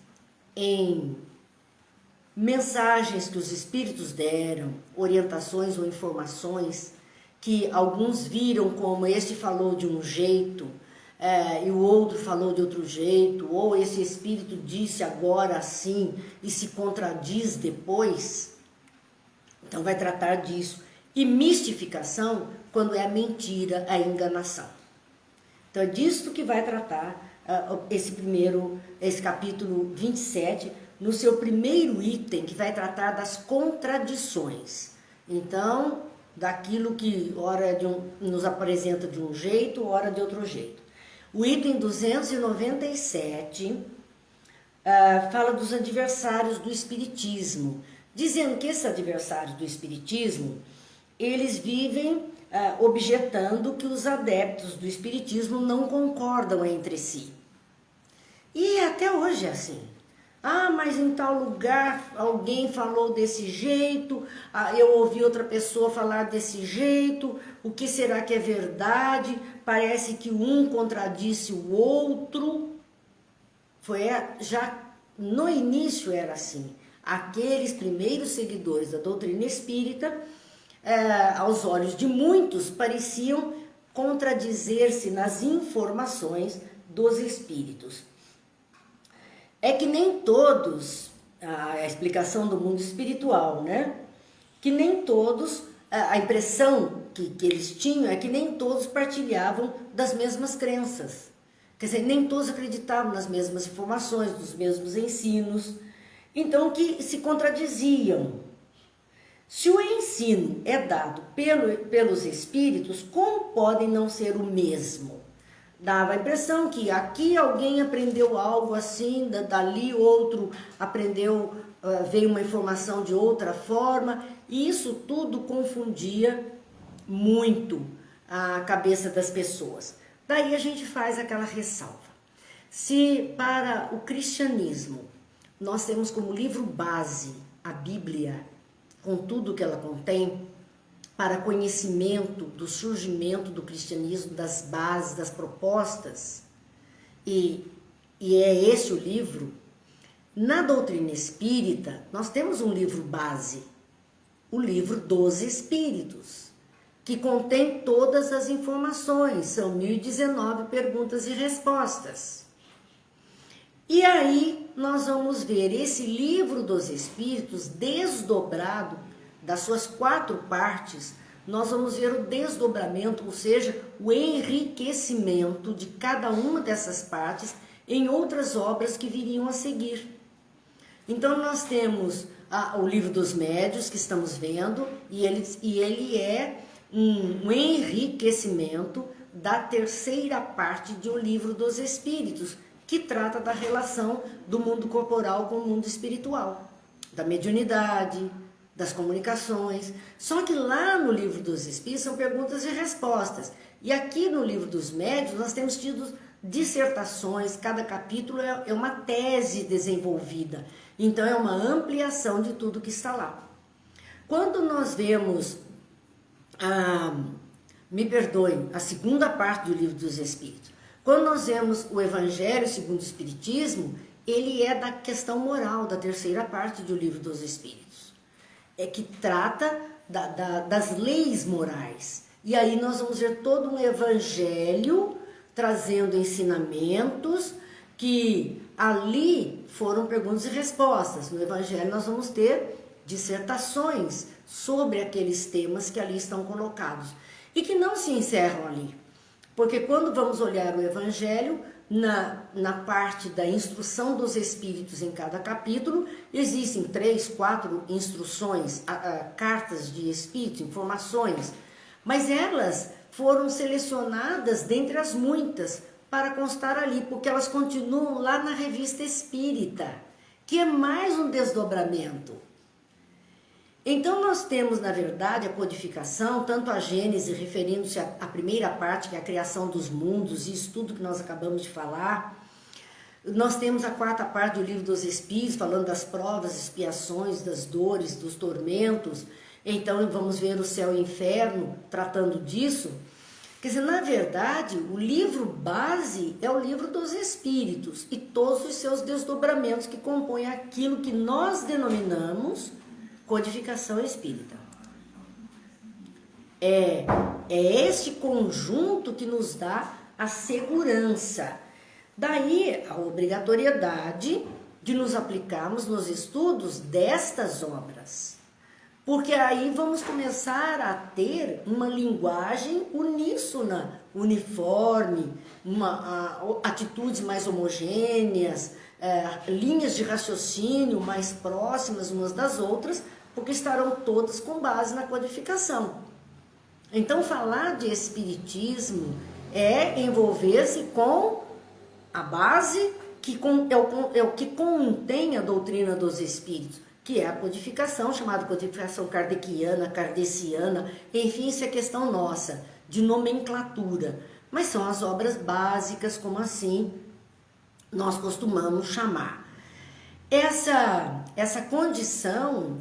em mensagens que os espíritos deram, orientações ou informações que alguns viram como este falou de um jeito e o outro falou de outro jeito, ou esse espírito disse agora assim e se contradiz depois. Então vai tratar disso. E mistificação, quando é a mentira, a enganação. Então é disso que vai tratar esse capítulo 27, no seu primeiro item, que vai tratar das contradições. Então, daquilo que ora nos apresenta de um jeito, ora de outro jeito. O item 297 fala dos adversários do Espiritismo, dizendo que esses adversários do Espiritismo, eles vivem objetando que os adeptos do Espiritismo não concordam entre si. E até hoje é assim. Ah, mas em tal lugar alguém falou desse jeito, eu ouvi outra pessoa falar desse jeito, o que será que é verdade? Parece que um contradisse o outro. Já no início era assim. Aqueles primeiros seguidores da doutrina espírita, aos olhos de muitos, pareciam contradizer-se nas informações dos espíritos. É que nem todos, a explicação do mundo espiritual, né? Que nem todos, a impressão que eles tinham é que nem todos partilhavam das mesmas crenças. Quer dizer, nem todos acreditavam nas mesmas informações, nos mesmos ensinos. Então, que se contradiziam. Se o ensino é dado pelos espíritos, como podem não ser o mesmo? Dava a impressão que aqui alguém aprendeu algo assim, dali outro aprendeu, veio uma informação de outra forma, e isso tudo confundia muito a cabeça das pessoas. Daí a gente faz aquela ressalva. Se para o cristianismo nós temos como livro base a Bíblia, com tudo que ela contém, para conhecimento do surgimento do cristianismo, das bases, das propostas, e é esse o livro. Na doutrina espírita, nós temos um livro base, o livro dos Espíritos, que contém todas as informações, são 1019 perguntas e respostas. E aí nós vamos ver esse livro dos Espíritos desdobrado das suas 4 partes. Nós vamos ver o desdobramento, ou seja, o enriquecimento de cada uma dessas partes em outras obras que viriam a seguir. Então nós temos o livro dos médiuns que estamos vendo, e ele é um enriquecimento da terceira parte do livro dos Espíritos, que trata da relação do mundo corporal com o mundo espiritual, da mediunidade, das comunicações. Só que lá no livro dos Espíritos são perguntas e respostas. E aqui no livro dos médiuns nós temos tido dissertações, cada capítulo é uma tese desenvolvida. Então é uma ampliação de tudo que está lá. Quando nós vemos, me perdoem, a segunda parte do livro dos Espíritos, quando nós vemos o Evangelho segundo o Espiritismo, ele é da questão moral, da terceira parte do livro dos Espíritos. É que trata das leis morais. E aí nós vamos ver todo um evangelho trazendo ensinamentos que ali foram perguntas e respostas. No evangelho nós vamos ter dissertações sobre aqueles temas que ali estão colocados e que não se encerram ali. Porque quando vamos olhar o evangelho, na parte da instrução dos espíritos em cada capítulo, existem 3, 4 instruções, cartas de espírito, informações, mas elas foram selecionadas dentre as muitas para constar ali, porque elas continuam lá na Revista Espírita, que é mais um desdobramento. Então nós temos, na verdade, a codificação, tanto a Gênese, referindo-se à primeira parte, que é a criação dos mundos, isso tudo que nós acabamos de falar. Nós temos a 4ª parte do livro dos Espíritos, falando das provas, expiações, das dores, dos tormentos. Então vamos ver o céu e o inferno, tratando disso. Quer dizer, na verdade, o livro base é o livro dos Espíritos e todos os seus desdobramentos que compõem aquilo que nós denominamos codificação espírita. É este conjunto que nos dá a segurança. Daí a obrigatoriedade de nos aplicarmos nos estudos destas obras. Porque aí vamos começar a ter uma linguagem uníssona, uniforme, atitudes mais homogêneas, linhas de raciocínio mais próximas umas das outras, porque estarão todas com base na codificação. Então, falar de espiritismo é envolver-se com a base, é o que contém a doutrina dos espíritos, que é a codificação, chamada codificação kardeciana, enfim, isso é questão nossa, de nomenclatura. Mas são as obras básicas, como assim nós costumamos chamar. Essa condição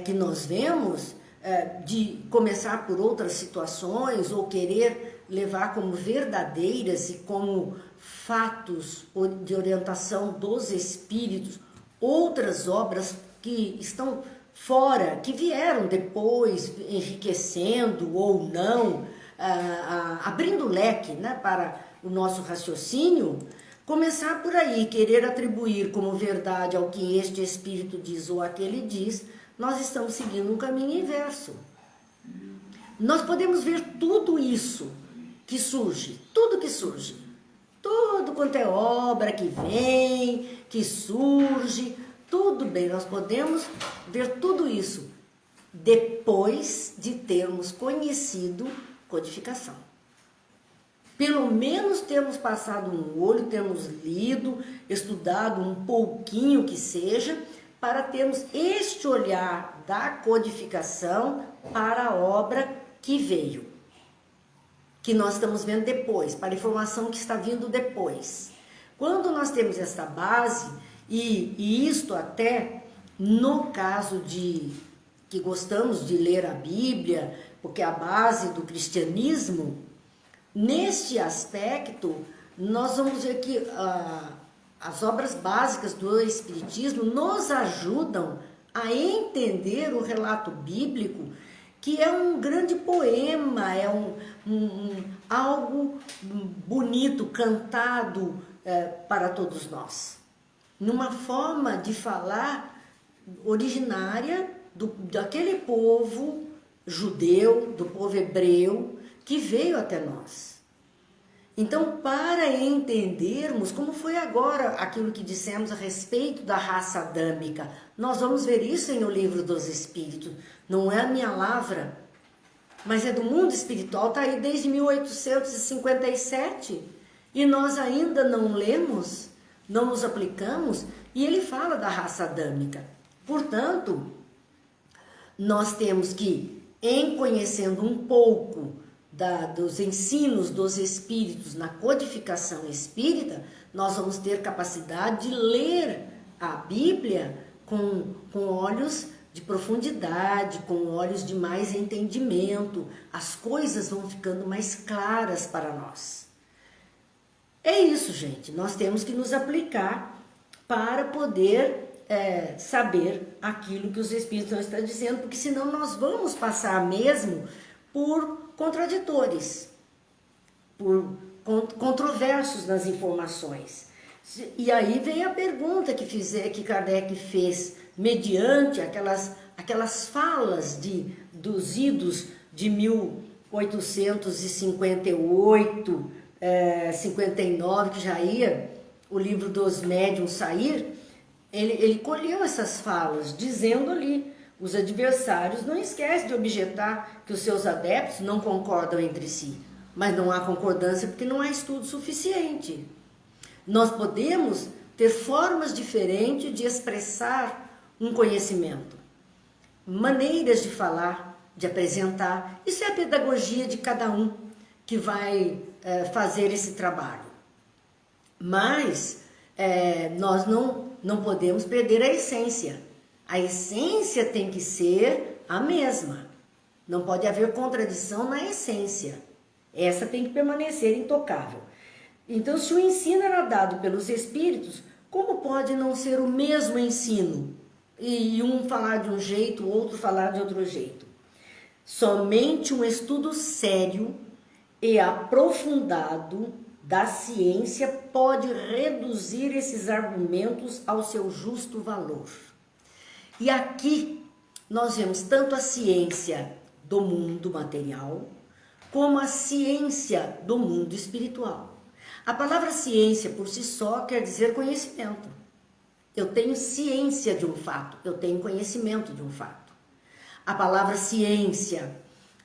que nós vemos de começar por outras situações ou querer levar como verdadeiras e como fatos de orientação dos espíritos outras obras que estão fora, que vieram depois enriquecendo ou não, abrindo leque, né, para o nosso raciocínio. Começar por aí, querer atribuir como verdade ao que este espírito diz ou aquele diz, nós estamos seguindo um caminho inverso. Nós podemos ver tudo isso que surge, tudo quanto é obra que vem, que surge, tudo bem, nós podemos ver tudo isso depois de termos conhecido codificação. Pelo menos termos passado um olho, termos lido, estudado um pouquinho que seja, para termos este olhar da codificação para a obra que veio, que nós estamos vendo depois, para a informação que está vindo depois. Quando nós temos esta base, e isto até no caso de que gostamos de ler a Bíblia, porque é a base do cristianismo, neste aspecto, nós vamos ver que as obras básicas do Espiritismo nos ajudam a entender o relato bíblico, que é um grande poema, é algo bonito, cantado para todos nós. Numa forma de falar originária daquele povo judeu, do povo hebreu, que veio até nós. Então, para entendermos como foi agora aquilo que dissemos a respeito da raça adâmica, nós vamos ver isso em O Livro dos Espíritos. Não é a minha lavra, mas é do mundo espiritual, está aí desde 1857, e nós ainda não lemos, não nos aplicamos, e ele fala da raça adâmica. Portanto, nós temos que, em conhecendo um pouco dos ensinos dos espíritos na codificação espírita, nós vamos ter capacidade de ler a Bíblia com olhos de profundidade, com olhos de mais entendimento. As coisas vão ficando mais claras para nós. É isso, gente. Nós temos que nos aplicar para poder saber aquilo que os espíritos estão dizendo, porque senão nós vamos passar mesmo por contraditores, por controversos nas informações. E aí vem a pergunta que Kardec fez, mediante aquelas falas dos idos de 1858, 59, que já ia o livro dos médiuns sair, ele colheu essas falas, dizendo ali: os adversários não esquecem de objetar que os seus adeptos não concordam entre si, mas não há concordância porque não há estudo suficiente. Nós podemos ter formas diferentes de expressar um conhecimento, maneiras de falar, de apresentar. Isso é a pedagogia de cada um que vai fazer esse trabalho. Mas nós não podemos perder a essência. A essência tem que ser a mesma. Não pode haver contradição na essência. Essa tem que permanecer intocável. Então, se o ensino era dado pelos espíritos, como pode não ser o mesmo ensino? E um falar de um jeito, o outro falar de outro jeito. Somente um estudo sério e aprofundado da ciência pode reduzir esses argumentos ao seu justo valor. E aqui nós vemos tanto a ciência do mundo material, como a ciência do mundo espiritual. A palavra ciência por si só quer dizer conhecimento. Eu tenho ciência de um fato, eu tenho conhecimento de um fato. A palavra ciência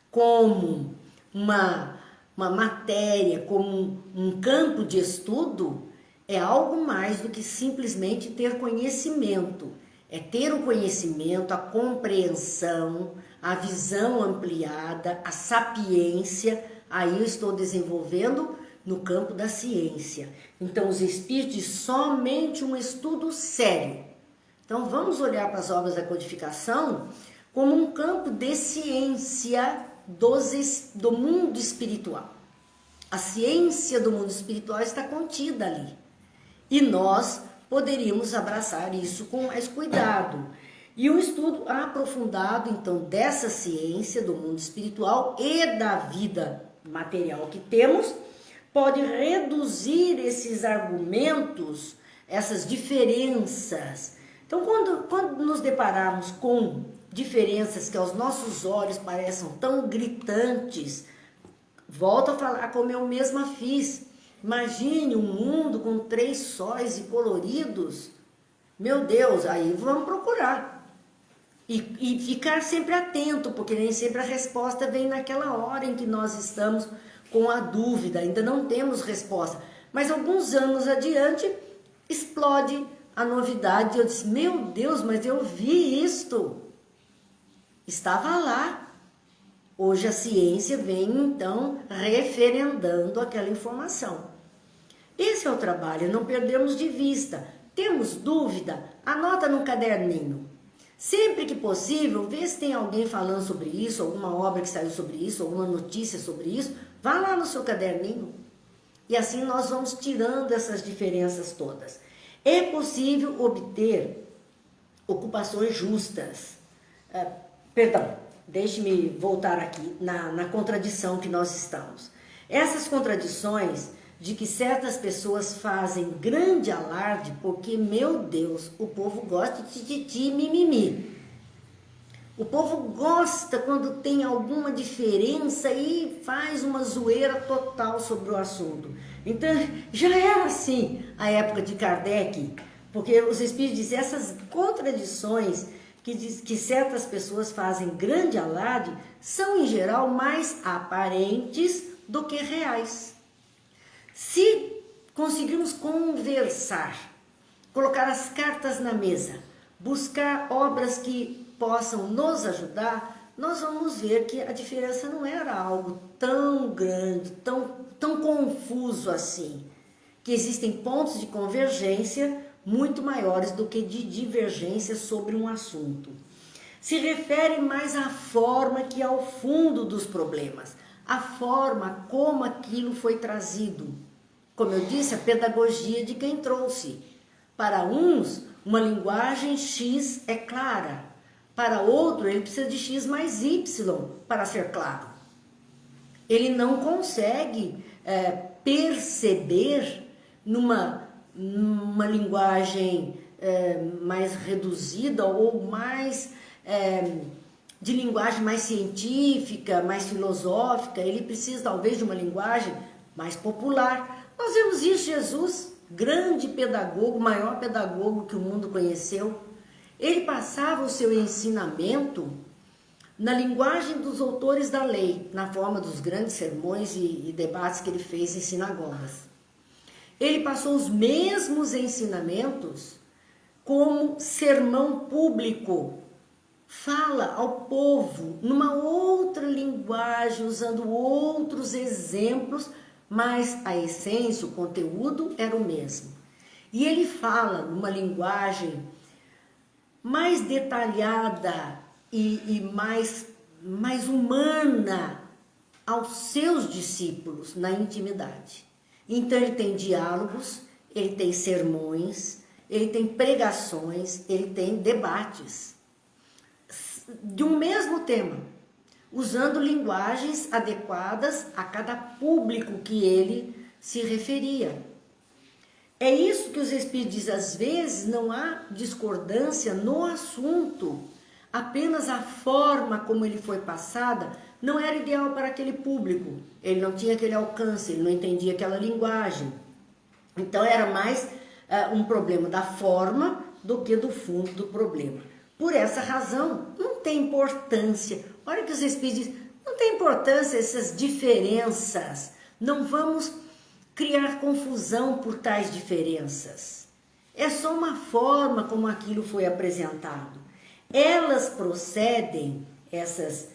como uma matéria, como um campo de estudo, é algo mais do que simplesmente ter conhecimento. É ter o conhecimento, a compreensão, a visão ampliada, a sapiência. Aí eu estou desenvolvendo no campo da ciência. Então, os espíritos, somente um estudo sério. Então, vamos olhar para as obras da codificação como um campo de ciência do mundo espiritual. A ciência do mundo espiritual está contida ali. E nós poderíamos abraçar isso com mais cuidado. E um estudo aprofundado, então, dessa ciência do mundo espiritual e da vida material que temos, pode reduzir esses argumentos, essas diferenças. Então, quando nos depararmos com diferenças que aos nossos olhos pareçam tão gritantes, volto a falar como eu mesma fiz. Imagine um mundo com 3 sóis e coloridos. Meu Deus, aí vamos procurar. E ficar sempre atento, porque nem sempre a resposta vem naquela hora em que nós estamos com a dúvida, ainda não temos resposta. Mas alguns anos adiante, explode a novidade. Eu disse, meu Deus, mas eu vi isto. Estava lá. Hoje a ciência vem, então, referendando aquela informação. Esse é o trabalho, não perdemos de vista. Temos dúvida? Anota no caderninho. Sempre que possível, vê se tem alguém falando sobre isso, alguma obra que saiu sobre isso, alguma notícia sobre isso. Vá lá no seu caderninho. E assim nós vamos tirando essas diferenças todas. É possível obter ocupações justas. Perdão, deixe-me voltar aqui na contradição que nós estamos. Essas contradições de que certas pessoas fazem grande alarde porque, meu Deus, o povo gosta de tititi e mimimi. O povo gosta quando tem alguma diferença e faz uma zoeira total sobre o assunto. Então, já era assim a época de Kardec, porque os espíritos dizem essas contradições que certas pessoas fazem grande alarde são, em geral, mais aparentes do que reais. Se conseguirmos conversar, colocar as cartas na mesa, buscar obras que possam nos ajudar, nós vamos ver que a diferença não era algo tão grande, tão confuso assim, que existem pontos de convergência muito maiores do que de divergência sobre um assunto. Se refere mais à forma que ao fundo dos problemas, a forma como aquilo foi trazido. Como eu disse, a pedagogia de quem trouxe. Para uns, uma linguagem X é clara. Para outro, ele precisa de X mais Y para ser claro. Ele não consegue perceber numa linguagem mais reduzida ou mais de linguagem mais científica, mais filosófica. Ele precisa talvez de uma linguagem mais popular. Nós vemos isso, Jesus, grande pedagogo, maior pedagogo que o mundo conheceu. Ele passava o seu ensinamento na linguagem dos autores da lei, na forma dos grandes sermões e debates que ele fez em sinagogas. Ele passou os mesmos ensinamentos como sermão público. Fala ao povo numa outra linguagem, usando outros exemplos, mas a essência, o conteúdo era o mesmo. E ele fala numa linguagem mais detalhada e mais humana aos seus discípulos na intimidade. Então ele tem diálogos, ele tem sermões, ele tem pregações, ele tem debates de um mesmo tema, usando linguagens adequadas a cada público que ele se referia. É isso que os espíritos dizem, às vezes não há discordância no assunto, Apenas a forma como ele foi passada não era ideal para aquele público. Ele não tinha aquele alcance, ele não entendia aquela linguagem. Então era mais um problema da forma do que do fundo do problema. Por essa razão, não tem importância. Olha o que os Espíritos dizem, não tem importância essas diferenças. Não vamos criar confusão por tais diferenças. É só uma forma como aquilo foi apresentado. Elas procedem, essas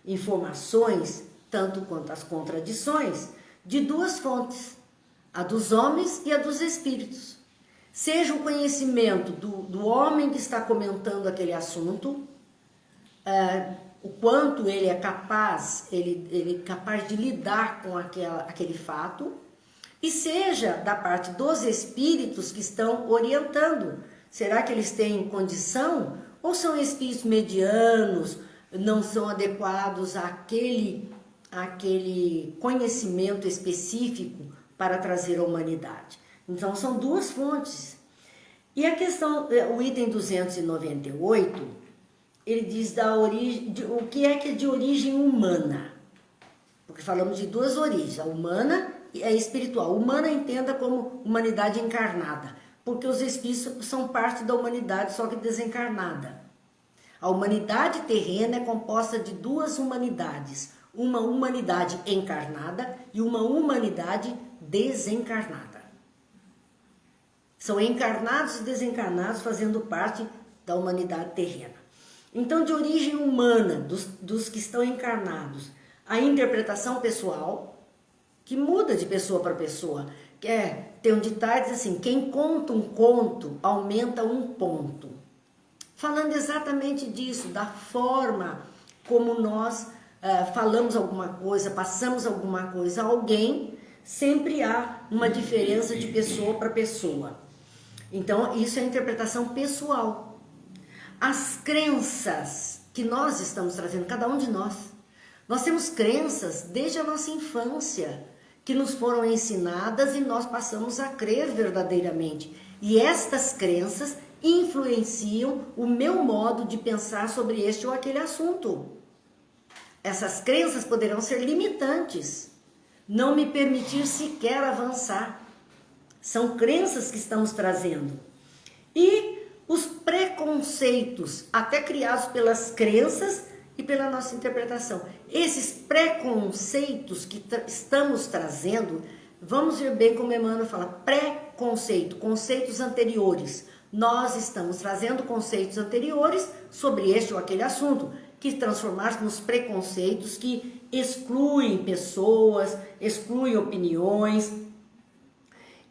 informações, tanto quanto as contradições, de duas fontes, a dos homens e a dos espíritos. Seja o conhecimento do homem que está comentando aquele assunto, o quanto ele é capaz, ele é capaz de lidar com aquele fato, e seja da parte dos espíritos que estão orientando. Será que eles têm condição? Ou são espíritos medianos, não são adequados àquele conhecimento específico para trazer a humanidade? Então, são duas fontes. E a questão, o item 298, ele diz o que é de origem humana. Porque falamos de duas origens, a humana e a espiritual. Humana entenda como humanidade encarnada, porque os espíritos são parte da humanidade, só que desencarnada. A humanidade terrena é composta de duas humanidades, uma humanidade encarnada e uma humanidade desencarnada. São encarnados e desencarnados fazendo parte da humanidade terrena. Então, de origem humana, dos que estão encarnados, a interpretação pessoal, que muda de pessoa para pessoa. Tem um ditado assim, quem conta um conto aumenta um ponto. Falando exatamente disso, da forma como nós falamos alguma coisa, passamos alguma coisa a alguém, sempre há uma diferença de pessoa para pessoa. Então, isso é a interpretação pessoal. As crenças que nós estamos trazendo, cada um de nós temos crenças desde a nossa infância, que nos foram ensinadas e nós passamos a crer verdadeiramente. E estas crenças influenciam o meu modo de pensar sobre este ou aquele assunto. Essas crenças poderão ser limitantes, não me permitir sequer avançar. São crenças que estamos trazendo. E os preconceitos, até criados pelas crenças e pela nossa interpretação. Esses preconceitos que estamos trazendo, vamos ver bem como Emmanuel fala, preconceito, conceitos anteriores. Nós estamos trazendo conceitos anteriores sobre este ou aquele assunto, que transformar-se nos preconceitos que excluem pessoas, excluem opiniões.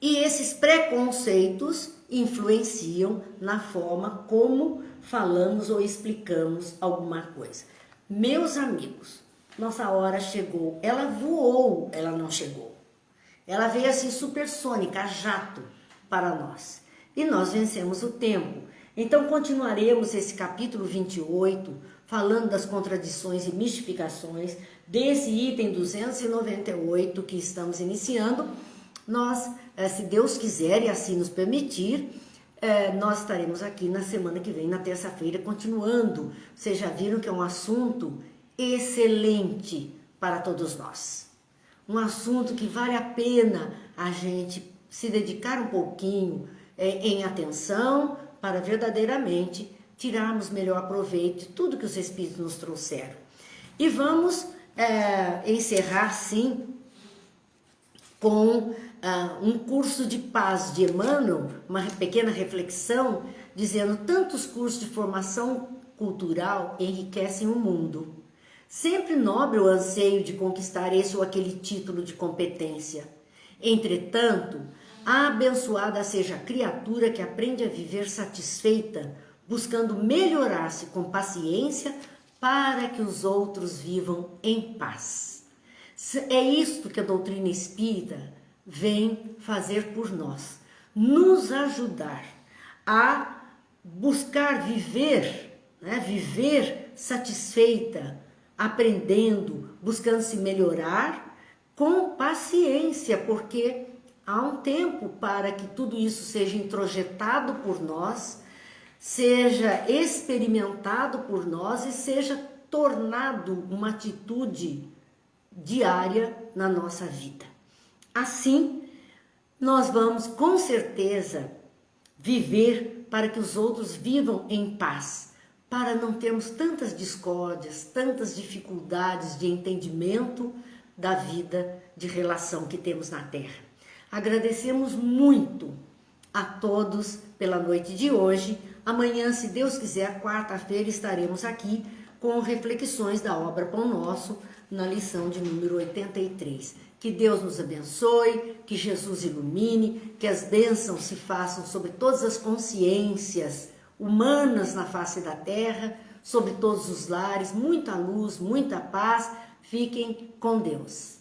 E esses preconceitos influenciam na forma como falamos ou explicamos alguma coisa. Meus amigos, nossa hora chegou. Ela voou, ela não chegou. Ela veio assim supersônica, a jato para nós. E nós vencemos o tempo. Então continuaremos esse capítulo 28, falando das contradições e mistificações, desse item 298 que estamos iniciando. Nós, se Deus quiser e assim nos permitir, nós estaremos aqui na semana que vem, na terça-feira, continuando. Vocês já viram que é um assunto excelente para todos nós. Um assunto que vale a pena a gente se dedicar um pouquinho em atenção para verdadeiramente tirarmos melhor proveito de tudo que os Espíritos nos trouxeram. E vamos encerrar, sim, com um curso de paz de Emmanuel, uma pequena reflexão, dizendo: tantos cursos de formação cultural enriquecem o mundo. Sempre nobre o anseio de conquistar esse ou aquele título de competência. Entretanto, abençoada seja a criatura que aprende a viver satisfeita, buscando melhorar-se com paciência para que os outros vivam em paz. É isto que a doutrina espírita vem fazer por nós, nos ajudar a buscar viver, viver satisfeita, aprendendo, buscando se melhorar com paciência, porque há um tempo para que tudo isso seja introjetado por nós, seja experimentado por nós e seja tornado uma atitude diária na nossa vida. Assim, nós vamos com certeza viver para que os outros vivam em paz, para não termos tantas discórdias, tantas dificuldades de entendimento da vida de relação que temos na Terra. Agradecemos muito a todos pela noite de hoje. Amanhã, se Deus quiser, quarta-feira, estaremos aqui com reflexões da obra Pão Nosso, na lição de número 83. Que Deus nos abençoe, que Jesus ilumine, que as bênçãos se façam sobre todas as consciências humanas na face da terra, sobre todos os lares, muita luz, muita paz. Fiquem com Deus.